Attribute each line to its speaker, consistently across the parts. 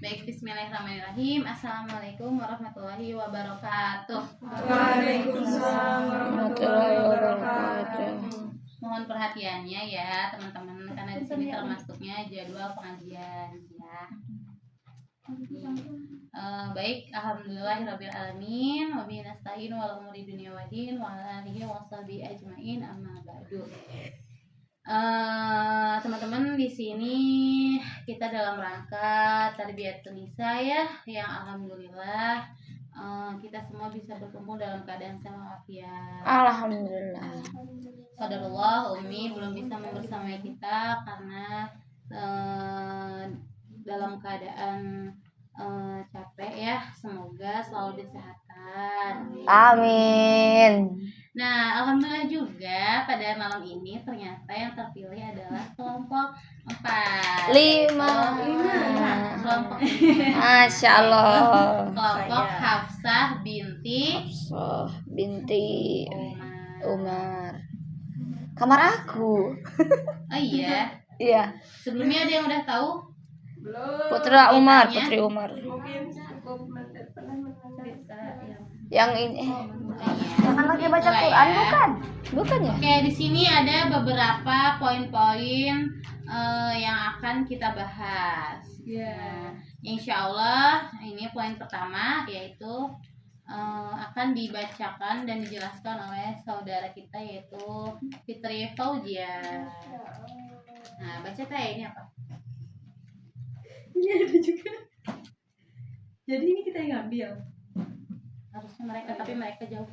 Speaker 1: Baik, bismillahirrahmanirrahim. Assalamualaikum warahmatullahi wabarakatuh.
Speaker 2: Waalaikumsalam warahmatullahi wabarakatuh.
Speaker 1: Mohon perhatiannya ya teman-teman, karena di sini termasuknya jadwal pengajian ya. Baik, alhamdulillahirabbil alamin wa bihi nasta'in wal umuri dunya waddin wa ala alihi washabihi ajmain amma ba'du. Teman-teman, di sini kita dalam rangka Tarbiyatun Nisa ya, yang alhamdulillah kita semua bisa berkumpul dalam keadaan sehat walafiat.
Speaker 2: Alhamdulillah.
Speaker 1: Qadarullah, Umi belum bisa membersamai kita karena dalam keadaan capek ya. Semoga selalu disehatkan.
Speaker 2: Amin.
Speaker 1: Nah, alhamdulillah juga pada malam ini ternyata yang terpilih adalah kelompok 4.
Speaker 2: 5.
Speaker 1: Kelompok
Speaker 2: Masya Allah.
Speaker 1: kelompok Hafsah binti
Speaker 2: Umar. Kamar aku.
Speaker 1: Oh iya.
Speaker 2: Iya.
Speaker 1: Sebelumnya ada yang udah tahu?
Speaker 2: Putri Umar. Yang ini jangan lagi baca Quran bukan? Bukan ya?
Speaker 1: Oke, di sini ada beberapa poin-poin yang akan kita bahas. Insya Allah ini poin pertama, yaitu akan dibacakan dan dijelaskan oleh saudara kita, yaitu Fitri Fauzia. Nah, baca teh ini apa?
Speaker 3: Ini ada juga. Jadi ini kita yang ngambil.
Speaker 1: Harusnya mereka, tapi mereka jauh.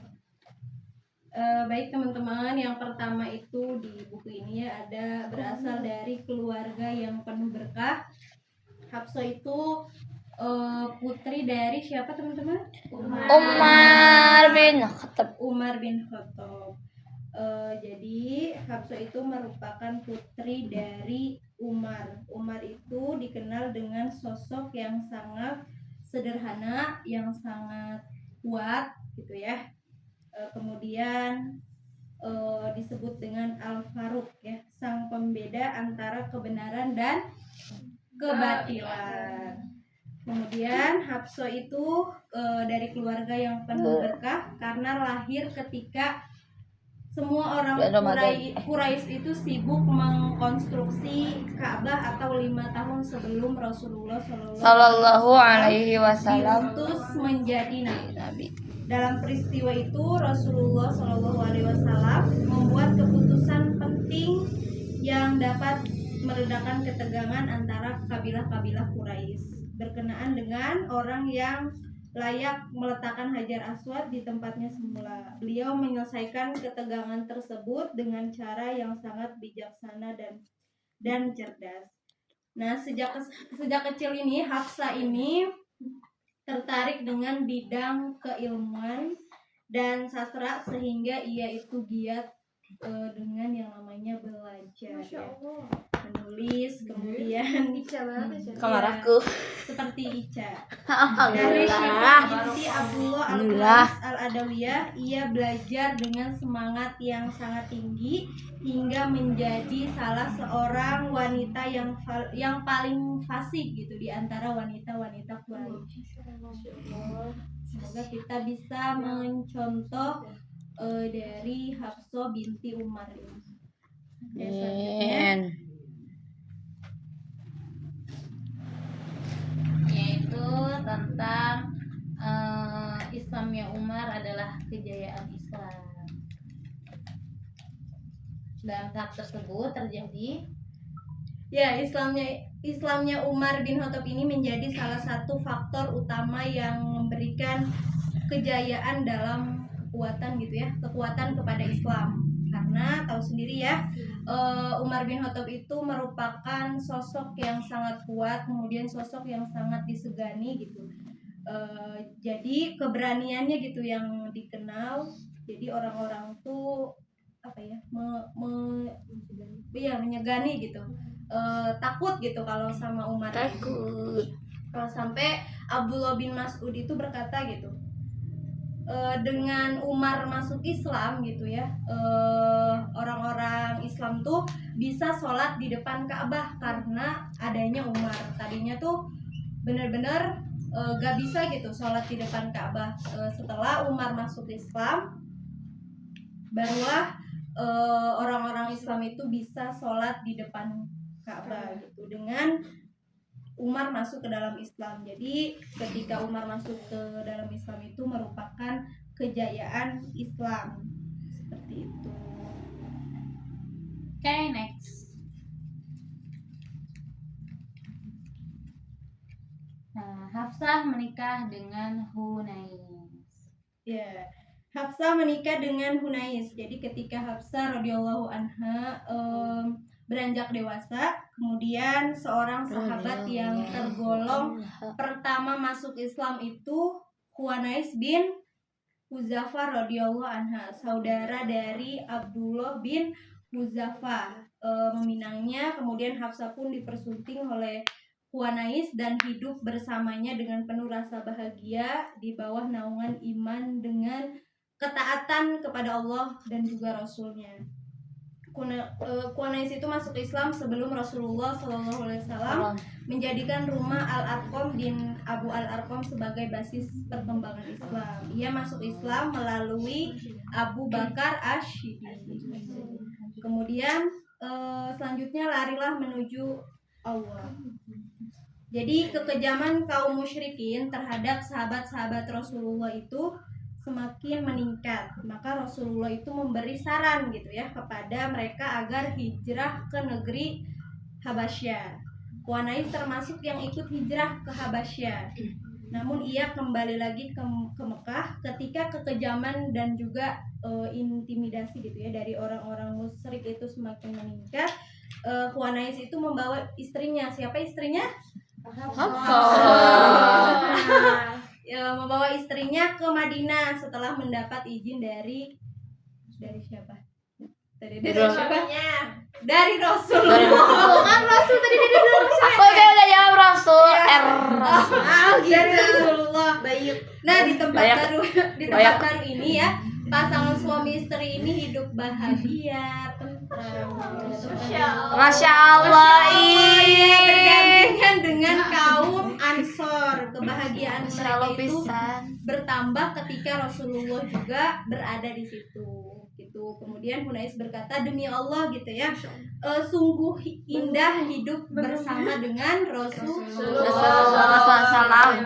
Speaker 3: Baik teman-teman, yang pertama itu di buku ini ya ada berasal dari keluarga yang penuh berkah. Hafsah itu putri dari siapa teman-teman?
Speaker 2: Umar bin Khattab.
Speaker 3: Umar bin Khattab. Jadi Hafsah itu merupakan putri dari Umar. Umar itu dikenal dengan sosok yang sangat sederhana, yang sangat kuat gitu ya. Kemudian disebut dengan Al-Faruq ya, sang pembeda antara kebenaran dan kebatilan. Kemudian Hafsah itu dari keluarga yang penuh berkah karena lahir ketika semua orang Quraisy itu sibuk mengkonstruksi Ka'bah atau 5 tahun sebelum Rasulullah
Speaker 2: Sallallahu alaihi wasallam
Speaker 3: diutus menjadi nabi. Dalam peristiwa itu Rasulullah Sallallahu alaihi wasallam membuat keputusan penting yang dapat meredakan ketegangan antara kabilah-kabilah Quraisy berkenaan dengan orang yang layak meletakkan Hajar Aswad di tempatnya semula. Beliau menyelesaikan ketegangan tersebut dengan cara yang sangat bijaksana dan cerdas. Nah, sejak kecil ini Hafsah ini tertarik dengan bidang keilmuan dan sastra sehingga ia itu giat dengan yang namanya belajar, ya. Menulis, kemudian
Speaker 2: kamar aku.
Speaker 3: seperti Ica. Dari
Speaker 2: Alhamdulillah.
Speaker 3: Syifa binti Abdullah Al-Adawiyah, ia belajar dengan semangat yang sangat tinggi hingga menjadi salah seorang wanita yang paling fasih gitu di antara wanita-wanita Quraisy. Semoga kita bisa mencontoh dari Hafsah binti Umar ini. Oke, selanjutnya
Speaker 2: Amin.
Speaker 1: Yaitu tentang Islamnya Umar adalah kejayaan Islam. Dalam tahap tersebut terjadi
Speaker 3: ya, Islamnya Umar bin Khattab ini menjadi salah satu faktor utama yang memberikan kejayaan dalam kekuatan kepada Islam. Karena tahu sendiri ya, Umar bin Khattab itu merupakan sosok yang sangat kuat, kemudian sosok yang sangat disegani gitu. Jadi keberaniannya gitu yang dikenal. Jadi orang-orang tuh menyegani gitu, takut gitu kalau sama Umar.
Speaker 2: Takut.
Speaker 3: Kalau sampai Abdullah bin Mas'ud itu berkata gitu, dengan Umar masuk Islam gitu ya, orang-orang Islam tuh bisa sholat di depan Ka'bah karena adanya Umar. Tadinya tuh benar-benar gak bisa gitu sholat di depan Ka'bah. Setelah Umar masuk Islam, barulah orang-orang Islam itu bisa sholat di depan Ka'bah gitu dengan Umar masuk ke dalam Islam. Jadi ketika Umar masuk ke dalam Islam itu merupakan kejayaan Islam, seperti itu.
Speaker 1: Oke, next. Nah, Hafsah menikah dengan Hunais.
Speaker 3: Ya, Hafsah menikah dengan Hunais. Jadi ketika Hafsah radhiyallahu anha beranjak dewasa, kemudian seorang sahabat yang tergolong pertama masuk Islam itu Hunais bin Huzaifah radhiyallahu anha, saudara dari Abdullah bin Huzaifah, meminangnya. Kemudian Hafsah pun dipersunting oleh Hunais dan hidup bersamanya dengan penuh rasa bahagia di bawah naungan iman dengan ketaatan kepada Allah dan juga Rasulnya. Hunais itu masuk Islam sebelum Rasulullah SAW menjadikan rumah Al-Arqam bin Abu Al-Arqam sebagai basis perkembangan Islam. Ia masuk Islam melalui Abu Bakar Ash-Shibli. Kemudian selanjutnya larilah menuju Allah. Jadi kekejaman kaum musyrikin terhadap sahabat-sahabat Rasulullah itu semakin meningkat. Maka Rasulullah itu memberi saran gitu ya kepada mereka agar hijrah ke negeri Habasyah. Hunais termasuk yang ikut hijrah ke Habasyah. Namun ia kembali lagi ke Mekah ketika kekejaman dan juga intimidasi gitu ya dari orang-orang musyrik itu semakin meningkat. Hunais itu membawa istrinya. Siapa istrinya? Membawa istrinya ke Madinah setelah mendapat izin dari siapa? Dari siapa? Dari Rasulullah. Kan Rasul tadi dari Rasul.
Speaker 2: Aku udah jawab Rasul.
Speaker 3: Dari Rasulullah. Baik. Nah, di tempat baru ini ya, pasangan suami istri ini hidup bahagia, tentram.
Speaker 2: Masya Allah.
Speaker 3: Berdampingan dengan kaum Ansor. Kebahagiaan mereka itu bertambah ketika Rasulullah juga berada di situ. Gitu. Kemudian Hunais berkata, demi Allah gitu ya, sungguh indah hidup bersama dengan Rasulullah SAW.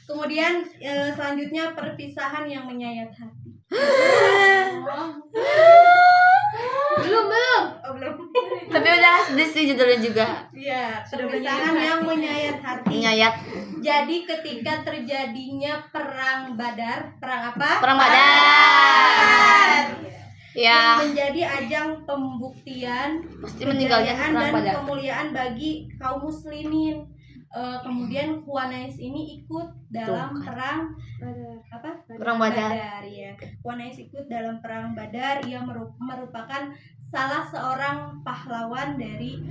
Speaker 3: Kemudian selanjutnya perpisahan yang menyayat hati. Belum.
Speaker 2: Tapi udah sedih sih judulnya juga.
Speaker 3: Iya, perpisahan yang menyayat hati.
Speaker 2: Menyayat.
Speaker 3: Jadi ketika terjadinya perang Badar, perang apa?
Speaker 2: Perang Badar. Ya.
Speaker 3: Yang menjadi ajang pembuktian
Speaker 2: Pasti meninggalnya
Speaker 3: kejayaan
Speaker 2: perang
Speaker 3: dan
Speaker 2: Badar.
Speaker 3: kemuliaan bagi kaum muslimin. Kemudian Hunais ini ikut dalam perang apa?
Speaker 2: Perang Badar.
Speaker 3: Ya. Hunais ikut dalam perang Badar. Ia merupakan salah seorang pahlawan dari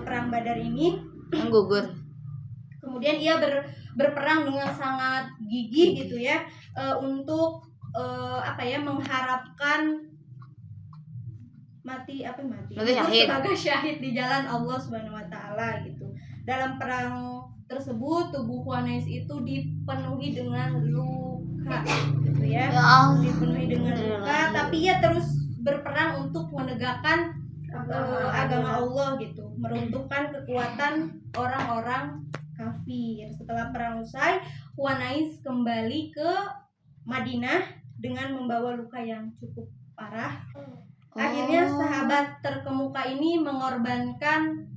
Speaker 3: perang Badar ini.
Speaker 2: Yang gugur.
Speaker 3: Kemudian ia berperang dengan sangat gigih gitu ya, untuk mengharapkan mati
Speaker 2: syahid.
Speaker 3: sebagai syahid di jalan Allah Subhanahu wa taala gitu. Dalam perang tersebut tubuh Hunais itu dipenuhi dengan luka gitu ya. Dipenuhi dengan luka, tapi ia terus berperang untuk menegakkan agama Allah gitu, meruntuhkan kekuatan orang-orang kafir. Setelah perang usai, Hunais kembali ke Madinah dengan membawa luka yang cukup parah. Akhirnya sahabat terkemuka ini mengorbankan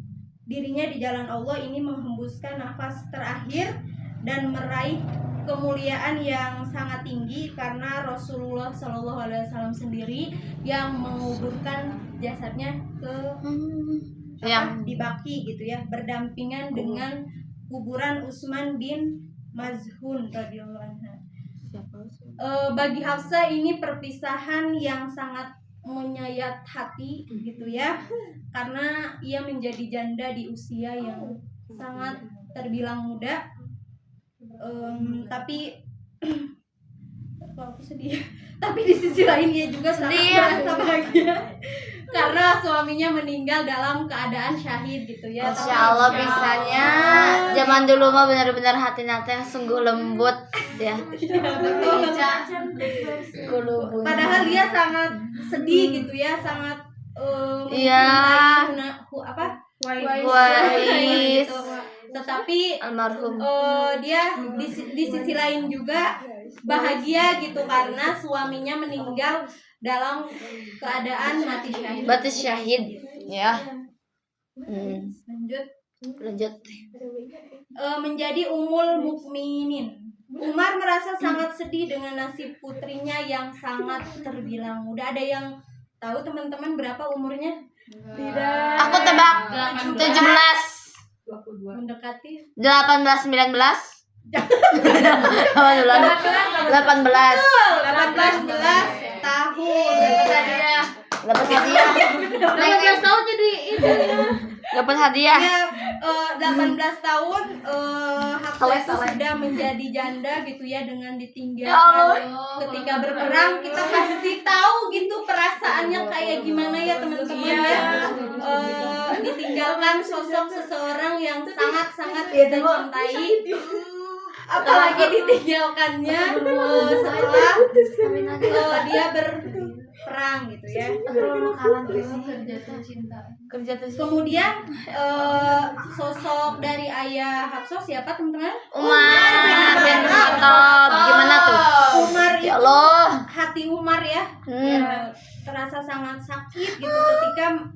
Speaker 3: dirinya di jalan Allah, ini menghembuskan nafas terakhir dan meraih kemuliaan yang sangat tinggi karena Rasulullah SAW sendiri yang menguburkan jasadnya ke di Baqi gitu ya, berdampingan dengan kuburan Utsman bin Maz'un radhiyallahu anha. Bagi Hafsah ini perpisahan yang sangat menyayat hati gitu ya, karena ia menjadi janda di usia yang sangat terbilang muda. Tapi aku sedih. Tapi di sisi lain ia juga sangat merasa bahagia karena suaminya meninggal dalam keadaan syahid gitu ya.
Speaker 2: Masya Allah bisanya. Zaman dulu mah benar-benar hati yang sungguh lembut ya.
Speaker 3: Padahal dia sangat sedih gitu ya, sangat
Speaker 2: Iya.
Speaker 3: Wais gitu. Tetapi
Speaker 2: Almarhum.
Speaker 3: dia di sisi lain juga bahagia gitu karena suaminya meninggal dalam keadaan mati syahid.
Speaker 2: Mati syahid ya. Lanjut.
Speaker 3: Menjadi ummul mukminin. Umar merasa sangat sedih dengan nasib putrinya yang sangat terbilang muda. Ada yang tahu teman-teman berapa umurnya?
Speaker 1: Tidak.
Speaker 2: Aku tebak 17.
Speaker 3: Mendekati
Speaker 2: 18 19. 18
Speaker 3: tahun.
Speaker 2: dapat hadiah.
Speaker 1: 18 tahun jadi ini.
Speaker 2: Dapat hadiah.
Speaker 3: Ya, 18 tahun Hafsah itu sudah menjadi janda gitu ya dengan ditinggal.
Speaker 2: Ya Allah.
Speaker 3: Ketika berperang kita pasti tahu gitu perasaannya kayak gimana ya teman-teman ya. Ditinggalkan sosok seseorang yang sangat-sangat kita cintai. Apalagi ditinggalkannya setelah dia berperang gitu ya. Kemudian sosok dari ayah Hafsah siapa teman-teman?
Speaker 2: Umar bin Khattab. Gimana tuh?
Speaker 3: Umar
Speaker 2: Ya
Speaker 3: itu
Speaker 2: Allah.
Speaker 3: hati Umar ya, terasa sangat sakit gitu ketika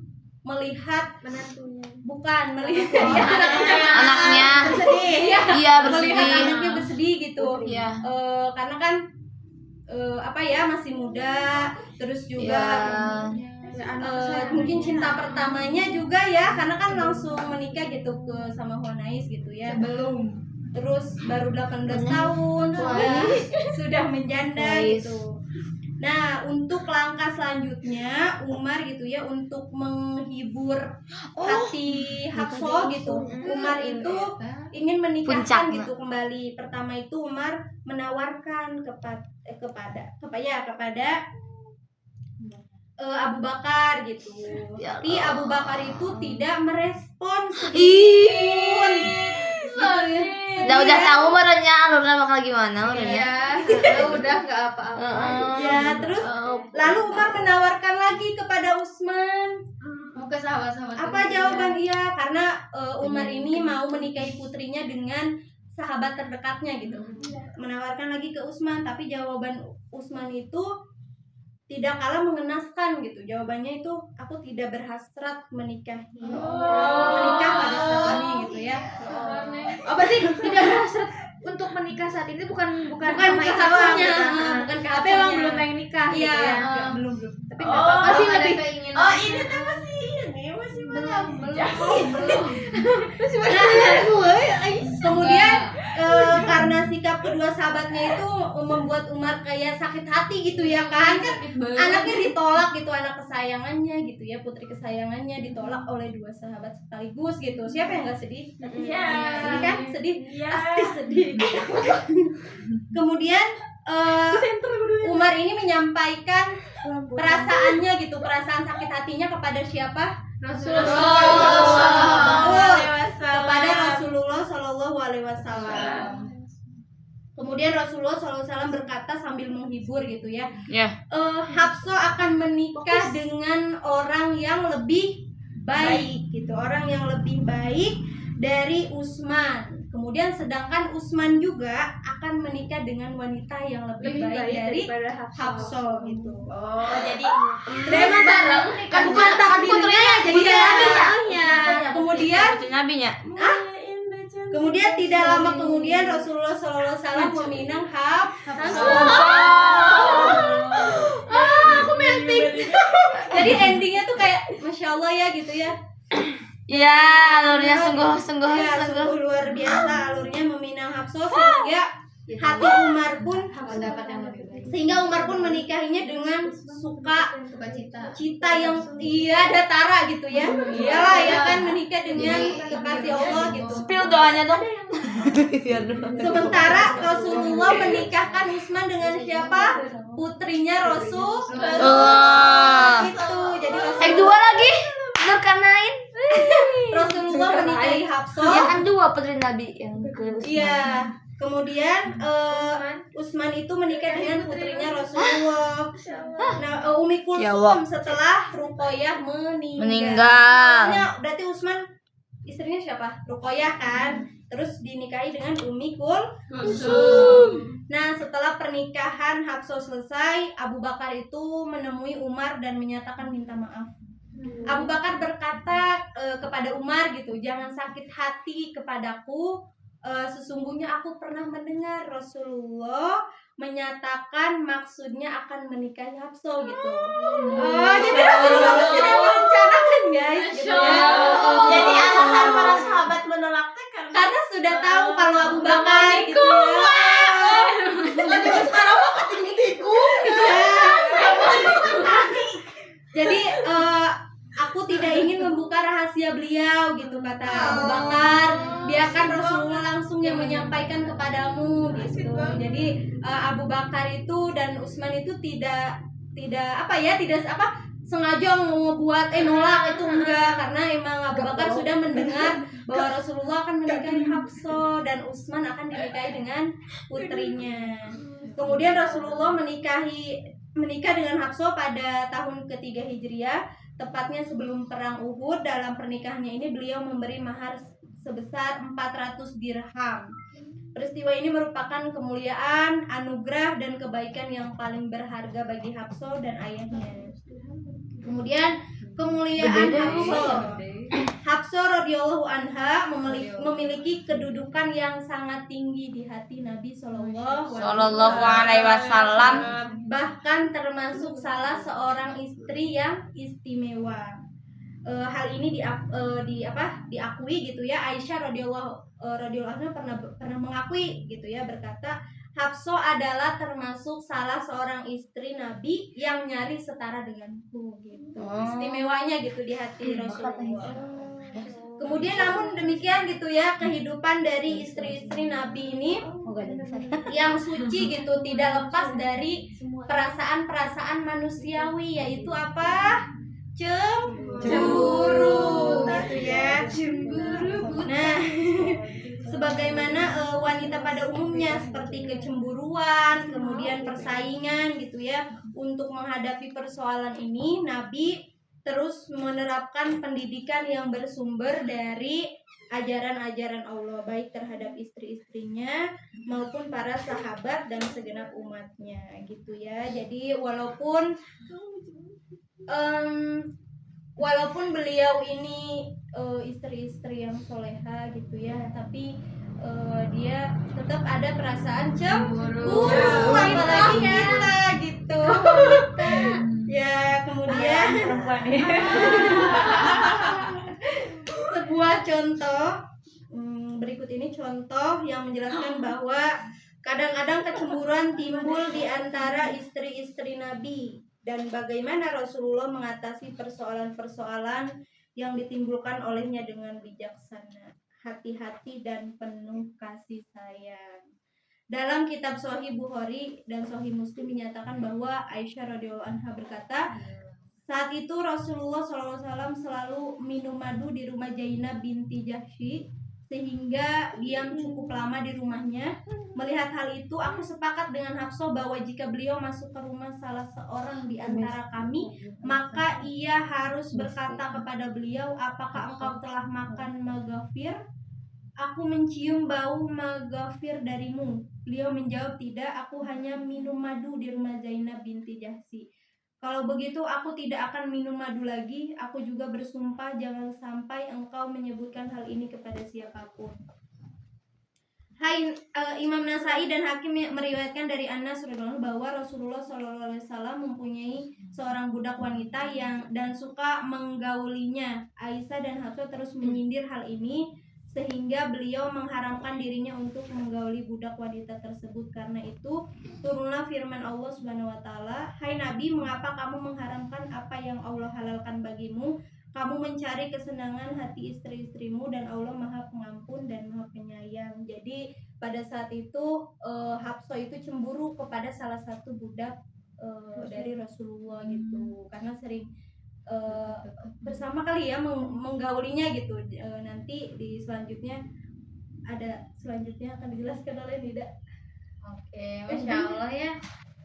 Speaker 3: melihat menantunya, bukan melihat
Speaker 2: Anaknya.
Speaker 3: bersedih, ya.
Speaker 2: Iya,
Speaker 3: Melihat
Speaker 2: bersedih.
Speaker 3: anaknya bersedih gitu.
Speaker 2: Iya.
Speaker 3: Karena kan masih muda, terus juga mungkin cinta pertamanya juga ya, karena kan langsung menikah gitu sama Hunais gitu ya. Terus baru 18 tahun sudah menjanda gitu. Nah, untuk langkah selanjutnya Umar gitu ya, untuk menghibur hati Hafsah gitu, Umar itu ingin menikahkan
Speaker 2: Puncaknya.
Speaker 3: gitu kembali. Pertama itu Umar menawarkan kepada Abu Bakar gitu.
Speaker 2: Ya
Speaker 3: Tapi
Speaker 2: Allah.
Speaker 3: Abu Bakar itu tidak merespon
Speaker 2: Ih.
Speaker 3: gitu
Speaker 2: Udah tahu merenya alurnya bakal gimana merenya.
Speaker 1: Udah nggak apa-apa.
Speaker 3: Ya, terus lalu Umar menawarkan lagi kepada Utsman.
Speaker 1: Mau ke sahabat-sahabat.
Speaker 3: Apa jawaban dia? Karena Umar ini mau menikahi putrinya dengan sahabat terdekatnya gitu. Menawarkan lagi ke Utsman, tapi jawaban Utsman itu tidak kalah mengenaskan gitu. Jawabannya itu, aku tidak berhasrat menikah pada saat ini gitu ya.
Speaker 1: Oh, berarti tidak berhasrat untuk menikah saat ini bukan
Speaker 3: Bukan
Speaker 1: sama
Speaker 3: ke
Speaker 1: itu doang,
Speaker 3: Hafsahnya,
Speaker 1: gitu.
Speaker 3: bukan ke
Speaker 1: Tapi emang
Speaker 3: Hafsahnya.
Speaker 1: belum pengen nikah
Speaker 3: Iya,
Speaker 1: gitu ya.
Speaker 3: belum.
Speaker 1: Tapi enggak apa-apa sih lebih
Speaker 3: Ini tuh masih
Speaker 1: belum.
Speaker 3: Kemudian karena sikap kedua sahabatnya itu membuat Umar kayak sakit hati gitu ya kan anaknya ditolak gitu, anak kesayangannya gitu ya, putri kesayangannya ditolak oleh dua sahabat sekaligus gitu. Siapa yang nggak sedih?
Speaker 1: Iya.
Speaker 3: Sedih kan? Sedih? Pasti sedih. Kemudian Umar ini menyampaikan perasaannya gitu, perasaan sakit hatinya kepada siapa? Kepada Rasulullah Shallallahu Alaihi Wasallam. Kemudian Rasulullah SAW berkata sambil menghibur gitu ya,
Speaker 2: Ya.
Speaker 3: Hafsah akan menikah dengan orang yang lebih baik gitu, orang yang lebih baik dari Utsman. Kemudian sedangkan Utsman juga akan menikah dengan wanita yang lebih baik dari Hafsah gitu.
Speaker 1: Oh, jadi
Speaker 3: Terus
Speaker 1: bareng
Speaker 3: kan bukan takdirnya ya, jadi kemudian
Speaker 2: Nabinya.
Speaker 3: Kemudian tidak lama kemudian Rasulullah SAW meminang Hafsah.
Speaker 1: aku melting.
Speaker 3: Jadi endingnya tuh kayak masya Allah ya gitu ya.
Speaker 2: Ya, alurnya sungguh
Speaker 3: Ya, sungguh luar biasa alurnya meminang Hafsah sehingga hati Umar pun
Speaker 1: Dapat yang lebih baik.
Speaker 3: sehingga Umar pun menikahinya dengan
Speaker 1: Cita.
Speaker 3: cita yang datara gitu ya. Iyalah ya kan menikah dengan kekasih Allah gitu.
Speaker 2: Spill doanya dong.
Speaker 3: Sementara Rasulullah menikahkan Utsman dengan siapa? Putrinya Rasulullah.
Speaker 2: Wah.
Speaker 3: Itu. Jadi
Speaker 2: Dua lagi. Nurkanain.
Speaker 3: Rasulullah menikahi Hafsah.
Speaker 2: Ya kan dua putri Nabi yang ke Utsman.
Speaker 3: Iya. Kemudian Utsman itu menikah dengan putrinya Rasulullah. Nah, Umi
Speaker 2: Ya,
Speaker 3: Kulsum setelah Ruqayyah meninggal.
Speaker 2: Meninggal.
Speaker 3: Berarti Utsman istrinya siapa? Ruqayyah kan? Terus dinikahi dengan Umi Kulsum. Nah, setelah pernikahan Hafsah selesai, Abu Bakar itu menemui Umar dan menyatakan minta maaf. Abu Bakar berkata kepada Umar gitu, jangan sakit hati kepadaku. Sesungguhnya aku pernah mendengar Rasulullah menyatakan maksudnya akan menikahi Hafsah gitu. Jadi Rasulullah sudah merencanakan guys gitu ya.
Speaker 4: Jadi alasan para sahabat menolaknya
Speaker 3: Karena sudah tahu kalau Abu Bakar gitu ya.
Speaker 4: sekarang mah ketinggi tikung.
Speaker 3: Jadi aku tidak ingin membuka rahasia beliau gitu kata Abu Bakar. Biarkan Rasulullah langsung yang menyampaikan kepadamu gitu. Jadi Abu Bakar itu dan Utsman itu tidak sengaja ngebuat nolak itu enggak, karena emang Abu Bakar sudah mendengar bahwa Rasulullah akan menikahi Hafsah dan Utsman akan dinikahi dengan putrinya. Kemudian Rasulullah menikah dengan Hafsah pada tahun ketiga Hijriah, tepatnya sebelum perang Uhud. Dalam pernikahannya ini beliau memberi mahar sebesar 400 dirham. Peristiwa ini merupakan kemuliaan, anugerah, dan kebaikan yang paling berharga bagi Hafsah dan ayahnya. Kemudian kemuliaan Hafsah. Hafsah radhiyallahu anha memiliki kedudukan yang sangat tinggi di hati Nabi
Speaker 2: Sallallahu alaihi wasallam.
Speaker 3: Bahkan termasuk salah seorang istri yang istimewa. Hal ini diakui gitu ya. Aisyah radhiyallahu anha pernah mengakui gitu ya, berkata Hafsah adalah termasuk salah seorang istri Nabi yang nyaris setara denganku gitu. Istimewanya gitu di hati Rasulullah. Kemudian namun demikian gitu ya, kehidupan dari istri-istri Nabi ini yang suci gitu tidak lepas dari perasaan-perasaan manusiawi, yaitu apa? Cemburu gitu ya. Nah, sebagaimana wanita pada umumnya seperti kecemburuan, kemudian persaingan gitu ya. Untuk menghadapi persoalan ini, Nabi terus menerapkan pendidikan yang bersumber dari ajaran-ajaran Allah, baik terhadap istri-istrinya maupun para sahabat dan segenap umatnya gitu ya. Jadi walaupun beliau ini istri-istri yang soleha gitu ya, tapi dia tetap ada perasaan cemburu, apalagi kita gitu. Ya, kemudian sebuah contoh berikut ini contoh yang menjelaskan bahwa kadang-kadang kecemburuan timbul di antara istri-istri Nabi dan bagaimana Rasulullah mengatasi persoalan-persoalan yang ditimbulkan olehnya dengan bijaksana, hati-hati dan penuh kasih sayang. Dalam kitab Sahih Bukhari dan Sahih Muslim dinyatakan bahwa Aisyah radhiyallahu anha berkata, saat itu Rasulullah SAW selalu minum madu di rumah Zainab binti Jahsy sehingga diam cukup lama di rumahnya. Melihat hal itu, aku sepakat dengan Hafsah bahwa jika beliau masuk ke rumah salah seorang di antara kami, maka ia harus berkata kepada beliau, apakah engkau telah makan magafir? Aku mencium bau magafir darimu. Beliau menjawab, tidak, aku hanya minum madu di rumah Zainab binti Jahsy. Kalau begitu aku tidak akan minum madu lagi. Aku juga bersumpah jangan sampai engkau menyebutkan hal ini kepada siapapun. Imam Nasai dan Hakim meriwayatkan dari Anas radhiyallahu anhu bahwa Rasulullah SAW mempunyai seorang budak wanita dan suka menggaulinya. Aisyah dan Hafsah terus menyindir hal ini sehingga beliau mengharamkan dirinya untuk menggauli budak wanita tersebut. Karena itu turunlah firman Allah Subhanahu wa taala, "Hai Nabi, mengapa kamu mengharamkan apa yang Allah halalkan bagimu? Kamu mencari kesenangan hati istri-istrimu dan Allah Maha Pengampun dan Maha Penyayang." Jadi pada saat itu Hafsah itu cemburu kepada salah satu budak dari Rasulullah gitu, karena sering bersama kali ya menggaulinya gitu. Nanti di selanjutnya akan dijelaskan oleh Nida.
Speaker 1: Oke, Masya Allah ya,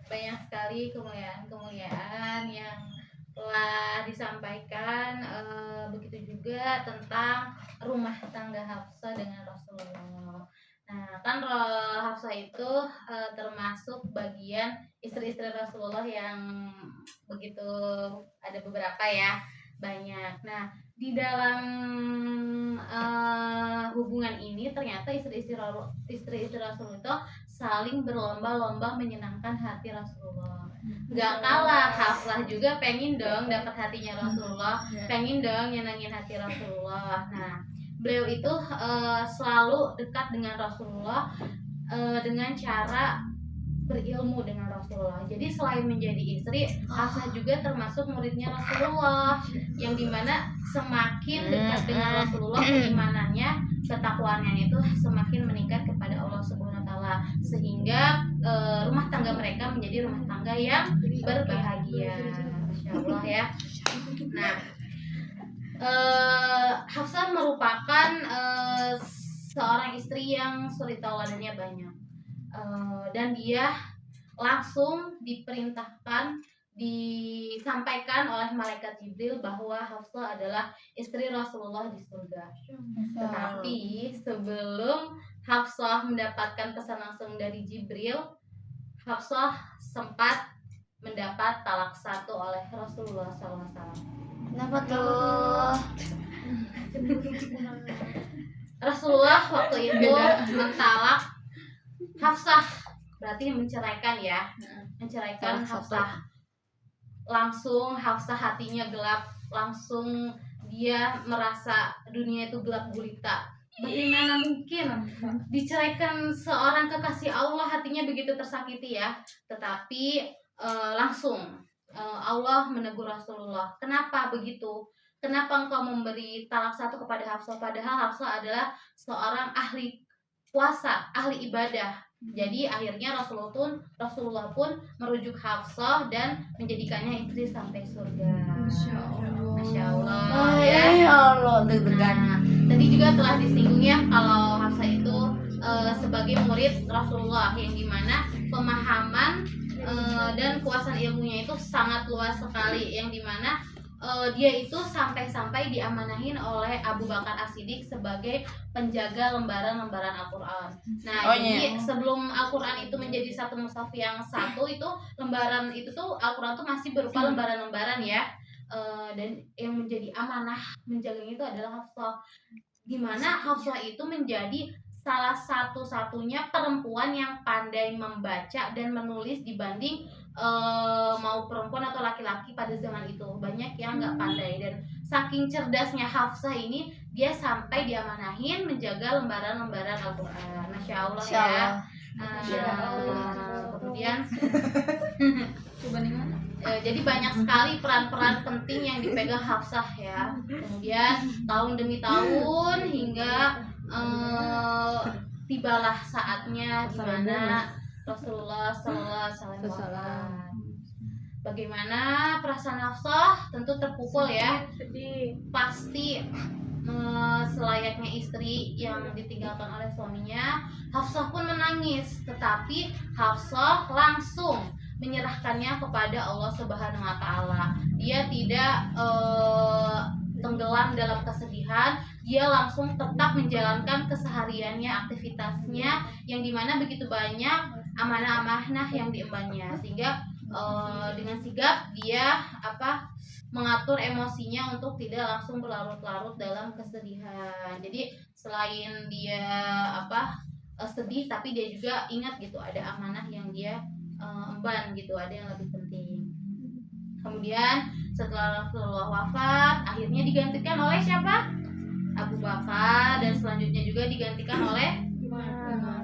Speaker 1: banyak sekali kemuliaan yang telah disampaikan. Begitu juga tentang rumah tangga Hafsah dengan Rasulullah. Nah, kan Hafsah itu termasuk bagian istri-istri Rasulullah yang begitu, ada beberapa ya, banyak. Nah, di dalam hubungan ini ternyata istri-istri Rasul itu saling berlomba-lomba menyenangkan hati Rasulullah. Gak kalah Hafsah juga pengen dong dapat hatinya Rasulullah, pengen dong nyenangin hati Rasulullah. Nah, beliau itu selalu dekat dengan Rasulullah dengan cara berilmu dengan Rasulullah. Jadi selain menjadi istri, Hafsah juga termasuk muridnya Rasulullah, yang dimana semakin dekat dengan Rasulullah, keimanannya, ketakwaannya itu semakin meningkat kepada Allah Subhanahu Wa Taala, sehingga rumah tangga mereka menjadi rumah tangga yang berbahagia. Masya Allah ya. Nah, Hafsah merupakan seorang istri yang suri tauladannya banyak. Dan dia langsung disampaikan oleh malaikat Jibril bahwa Hafsah adalah istri Rasulullah di surga. Tetapi sebelum Hafsah mendapatkan pesan langsung dari Jibril, Hafsah sempat mendapat talak 1 oleh Rasulullah SAW.
Speaker 2: Kenapa tuh?
Speaker 1: Rasulullah waktu itu mentalak Hafsah, berarti menceraikan ya, menceraikan Hafsah. Langsung Hafsah hatinya gelap, langsung dia merasa dunia itu gelap gulita. Bagaimana mungkin diceraikan seorang kekasih Allah, hatinya begitu tersakiti ya. Tetapi langsung Allah menegur Rasulullah. Kenapa begitu? Kenapa engkau memberi talak 1 kepada Hafsah, padahal Hafsah adalah seorang ahli puasa, ahli ibadah. Jadi akhirnya Rasulullah pun merujuk Hafsah dan menjadikannya istri sampai surga. Masya Allah ya.
Speaker 2: Allah,
Speaker 1: Nah, tadi juga telah disinggung ya kalau Hafsah itu sebagai murid Rasulullah, yang dimana pemahaman dan kuasaan ilmunya itu sangat luas sekali, yang dimana dia itu sampai-sampai diamanahin oleh Abu Bakar As-Siddiq sebagai penjaga lembaran-lembaran Al-Quran. Nah, jadi sebelum Al-Quran itu menjadi satu mushaf yang satu, itu lembaran itu tuh Al-Quran tuh masih berupa lembaran-lembaran ya. Dan yang menjadi amanah menjaganya itu adalah Hafsah. Dimana Hafsah itu menjadi salah satu-satunya perempuan yang pandai membaca dan menulis dibanding mau perempuan atau laki-laki pada zaman itu. Banyak yang nggak pandai, dan saking cerdasnya Hafsah ini, dia sampai diamanahin menjaga lembaran-lembaran Al-Quran. Masya Allah ya. Kemudian jadi banyak sekali peran-peran penting yang dipegang Hafsah ya. Kemudian tahun demi tahun hingga tibalah saatnya di mana Rasulullah SAW wafat. Bagaimana perasaan Hafsah? Tentu terpukul ya. Pasti selayaknya istri yang ditinggalkan oleh suaminya, Hafsah pun menangis. Tetapi Hafsah langsung menyerahkannya kepada Allah Subhanahu Wa Taala. Dia tidak tenggelam dalam kesedihan, dia langsung tetap menjalankan kesehariannya, aktivitasnya, yang dimana begitu banyak amanah-amanah yang diembannya, sehingga dengan sigap dia mengatur emosinya untuk tidak langsung berlarut-larut dalam kesedihan. Jadi selain dia sedih, tapi dia juga ingat gitu, ada amanah yang dia emban gitu, ada yang lebih penting. Kemudian setelah Rasulullah wafat, akhirnya digantikan oleh siapa? Abu Bakar, dan selanjutnya juga digantikan oleh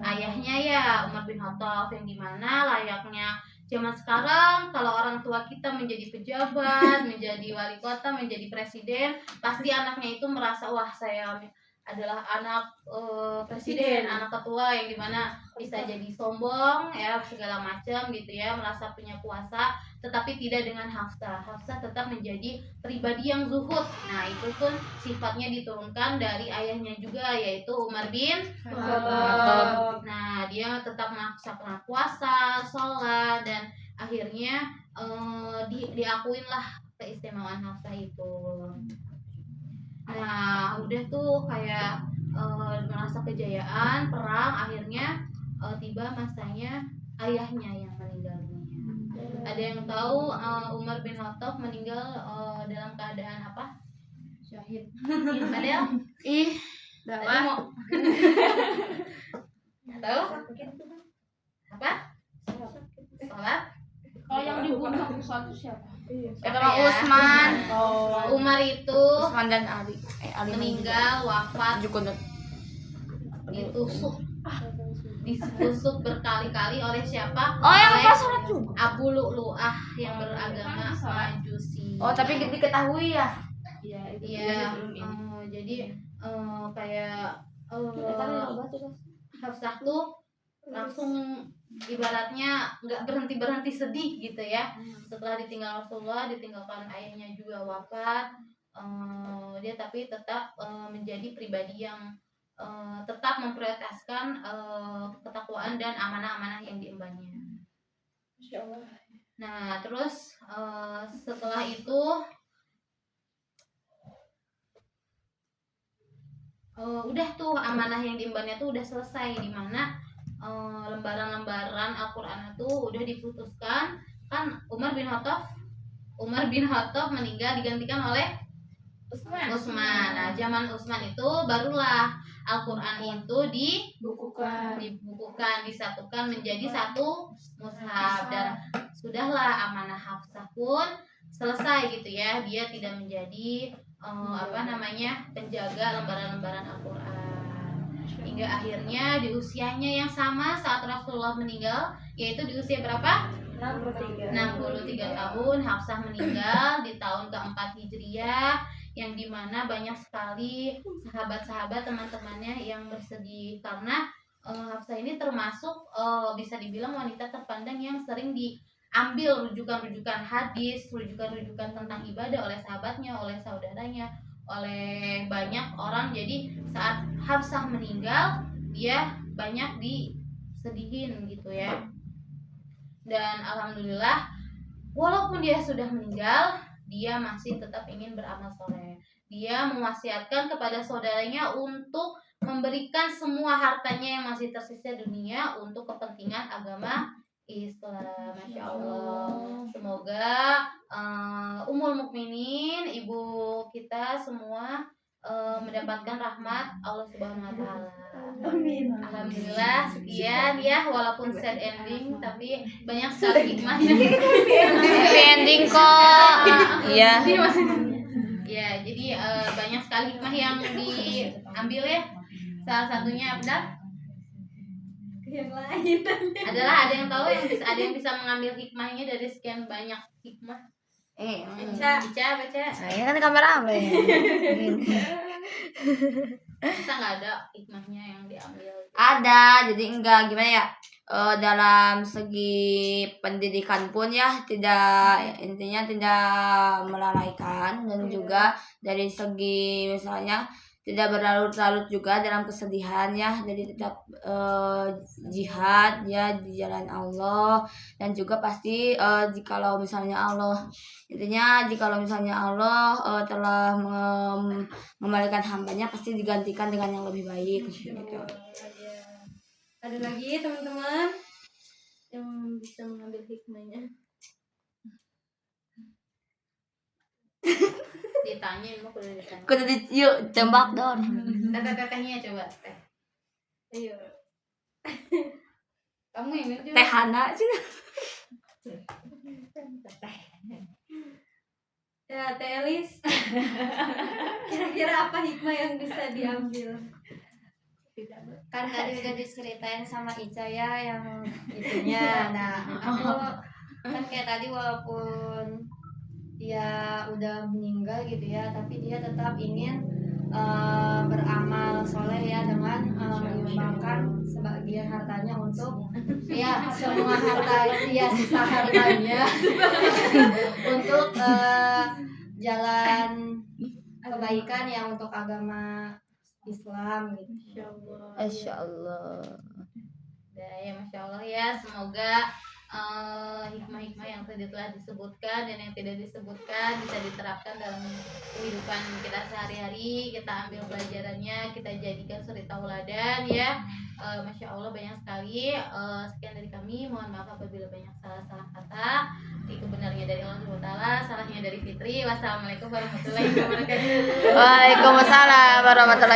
Speaker 1: ayahnya ya, Umar bin Khattab, yang dimana layaknya zaman sekarang kalau orang tua kita menjadi pejabat, menjadi wali kota, menjadi presiden, pasti anaknya itu merasa, wah saya adalah anak presiden, anak ketua, yang dimana bisa jadi sombong ya, segala macam gitu ya, merasa punya kuasa, tetapi tidak dengan Hafsah. Hafsah tetap menjadi pribadi yang zuhud. Nah, itu pun sifatnya diturunkan dari ayahnya juga, yaitu Umar bin Khattab. Nah, dia tetap melaksanakan puasa, sholat, dan akhirnya diakuinlah keistimewaan Hafsah itu. Nah, udah tuh kayak merasa kejayaan perang, akhirnya tiba masanya ayahnya yang meninggal dunia. Ada yang tahu Umar bin Khattab meninggal dalam keadaan apa?
Speaker 3: Syahid.
Speaker 1: Ada?
Speaker 2: Ih,
Speaker 1: Tadi mau tahu? Apa? Sholat?
Speaker 3: Kalau yang dibunuh satu siapa?
Speaker 2: itu mah Usman.
Speaker 1: Umar itu
Speaker 2: Usman dan Ali. Ali
Speaker 1: meninggal, wafat,
Speaker 2: Jukunut.
Speaker 1: ditusuk berkali-kali oleh siapa?
Speaker 2: Oh, yang
Speaker 1: Oleh
Speaker 2: pas sholat juga.
Speaker 1: Abu Lu'lu'ah yang beragama Majusi.
Speaker 2: Oh, tapi diketahui ya.
Speaker 1: Iya, jadi kayak Hafsah tuh langsung ibaratnya nggak berhenti sedih gitu ya. Setelah ditinggal Rasulullah, ditinggalkan ayahnya juga wafat, dia tapi tetap menjadi pribadi yang tetap memprioritaskan ketakwaan dan amanah-amanah yang diembannya. Nah, terus setelah itu udah tuh amanah yang diembannya tuh udah selesai, di mana lembaran-lembaran Al-Qur'an itu udah diputuskan kan. Umar bin Khattab meninggal, digantikan oleh Utsman. Nah, zaman Utsman itu barulah Al-Qur'an itu dibukukan, disatukan menjadi satu mushaf, dan sudahlah amanah Hafsah pun selesai gitu ya. Dia tidak menjadi penjaga lembaran-lembaran Al-Qur'an. Hingga akhirnya di usianya yang sama saat Rasulullah meninggal, yaitu di usia berapa? 63 tahun, Hafsah meninggal di tahun keempat Hijriah, yang dimana banyak sekali sahabat-sahabat teman-temannya yang bersedih karena Hafsah ini termasuk bisa dibilang wanita terpandang yang sering diambil rujukan-rujukan hadis, rujukan-rujukan tentang ibadah oleh sahabatnya, oleh saudaranya, oleh banyak orang. Jadi saat Hafsah meninggal, dia banyak disedihin gitu ya. Dan alhamdulillah, walaupun dia sudah meninggal, dia masih tetap ingin beramal soleh. Dia mewasiatkan kepada saudaranya untuk memberikan semua hartanya yang masih tersisa dunia untuk kepentingan agama Islam. Masya Allah. Semoga Ummul Mukminin, ibu kita semua mendapatkan rahmat Allah Subhanahu Wa Taala.
Speaker 4: Amin.
Speaker 1: Alhamdulillah, sekian ya, walaupun sad ending tapi banyak sekali hikmahnya.
Speaker 2: Happy ending kok. Iya.
Speaker 1: Ya, jadi banyak sekali hikmah yang diambil ya. Salah satunya apa?
Speaker 3: Yang lain.
Speaker 1: Adalah ada yang tahu, ada yang bisa mengambil hikmahnya dari sekian banyak hikmah. Baca.
Speaker 2: Saya kan kamera apa ya?
Speaker 1: Bisa nggak ada hikmahnya yang diambil?
Speaker 2: Ada, jadi enggak gimana ya? Dalam segi pendidikan pun ya intinya tidak melalaikan, dan juga dari segi misalnya tidak berlarut-larut juga dalam kesedihan ya. Jadi tetap jihad ya di jalan Allah, dan juga pasti jikalau misalnya Allah telah mengembalikan hambanya, pasti digantikan dengan yang lebih baik gitu.
Speaker 3: Ada lagi teman-teman yang bisa mengambil hikmahnya?
Speaker 1: Ditanyain mau kudu ditanya.
Speaker 2: Kudu yuk tembak dong.
Speaker 1: Kakak-kakaknya coba teh.
Speaker 3: Ayo.
Speaker 1: Kamu yang
Speaker 2: Teh Hana sih.
Speaker 3: Ya, Teh Elis. Kira-kira apa hikmah yang bisa diambil?
Speaker 2: Kan tadi udah diceritain sama Ica ya yang itunya. Nah, aku kan kayak tadi walaupun dia udah meninggal gitu ya, tapi dia tetap ingin beramal soleh ya dengan menyumbangkan sebagian hartanya untuk ya semua harta ya sisa hartanya untuk jalan kebaikan ya untuk agama Islam gitu. Insya Allah.
Speaker 1: Ya, Masya Allah ya, semoga hikmah-hikmah yang tadi telah disebutkan dan yang tidak disebutkan bisa diterapkan dalam kehidupan kita sehari-hari. Kita ambil pelajarannya, kita jadikan suri tauladan ya. Masya Allah banyak sekali. Sekian dari kami, mohon maaf apabila banyak salah-salah kata. Itu benarnya dari Allah SWT, salahnya dari Fitri. Wassalamualaikum warahmatullahi wabarakatuh.
Speaker 2: Waalaikumsalam warahmatullahi